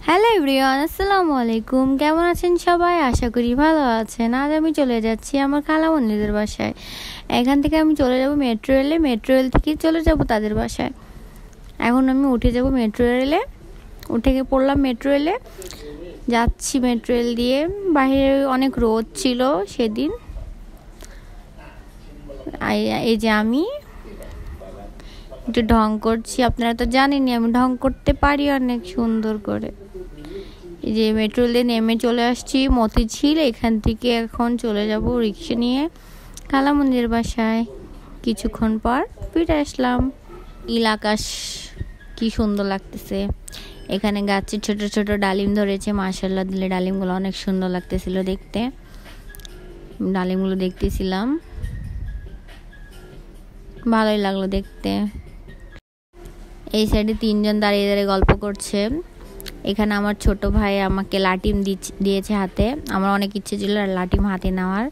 Hello everyone, আসসালামু আলাইকুম। কেমন আছেন সবাই? আশা করি ভালো আছেন। আজ আমি চলে যাচ্ছি আমার খালামণিদের বাসায়। এখান থেকে আমি চলে যাব মেট্রো রেলে, মেট্রো রেল থেকে চলে যাব তাদের বাসায়। এখন আমি উঠে যাব মেট্রো রেলে, উঠে গিয়ে পড়লাম মেট্রো রেলে, যাচ্ছি মেট্রো রেল দিয়ে। বাইরে অনেক রোদ ছিল সেদিন। এই যে আমি একটু ঢং করছি, আপনারা তো জানেনই আমি ঢং করতে পারি অনেক সুন্দর করে। এই যে মেট্রো রেলে নেমে চলে আসছি মতিঝিল। এখান থেকে এখন চলে যাব রিক্সা নিয়ে খালামণিদের বাসায়। কিছুক্ষণ পর ফিরে আসলাম। নীল আকাশ কি সুন্দর লাগতেছে। এখানে গাছে ছোট ছোট ডালিম ধরেছে, মাশাআল্লাহ দিলে ডালিমগুলো অনেক সুন্দর লাগতেছিল দেখতে। ডালিমগুলো দেখতেছিলাম, ভালোই লাগলো দেখতে। এই সাইডে তিনজন দাঁড়িয়ে দাঁড়িয়ে গল্প করছে। এখানে আমার ছোট ভাই আমাকে লাটিম দিয়েছে হাতে। আমার অনেক ইচ্ছে ছিল লাটিম হাতে নেওয়ার।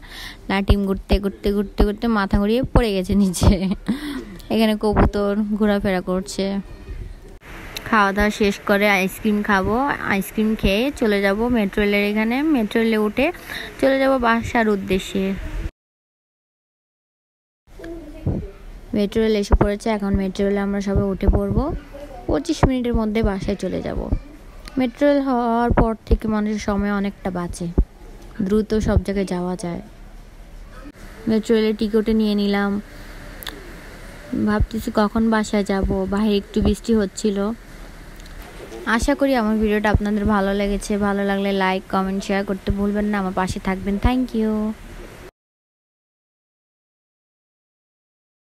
লাটিম ঘুরতে ঘুরতে ঘুরতে ঘুরতে মাথা ঘুরিয়ে পড়ে গেছে নিচে। এখানে কবুতর ঘোরাফেরা করছে। খাওয়া দাওয়া শেষ করে আইসক্রিম খাবো। আইসক্রিম খেয়ে চলে যাব মেট্রো রেলের এখানে। মেট্রো রেলে উঠে চলে যাব বাসার উদ্দেশ্যে। মেট্রো রেল এসে পড়েছে। এখন মেট্রো রেলে আমরা সবাই উঠে পড়বো। 25 মিনিটের মধ্যে বাসায় চলে যাব। মেট্রো রেল হওয়ার পর থেকে মানুষের সময় অনেকটা বাঁচে, দ্রুত সব জায়গায় যাওয়া যায়। মেট্রো রেলের টিকিটে নিয়ে নিলাম। ভাবতেছি কখন বাসায় যাব। বাইরে একটু বৃষ্টি হচ্ছিল। আশা করি আমার ভিডিওটা আপনাদের ভালো লেগেছে। ভালো লাগলে লাইক, কমেন্ট, শেয়ার করতে ভুলবেন না। আমার পাশে থাকবেন। Thank you.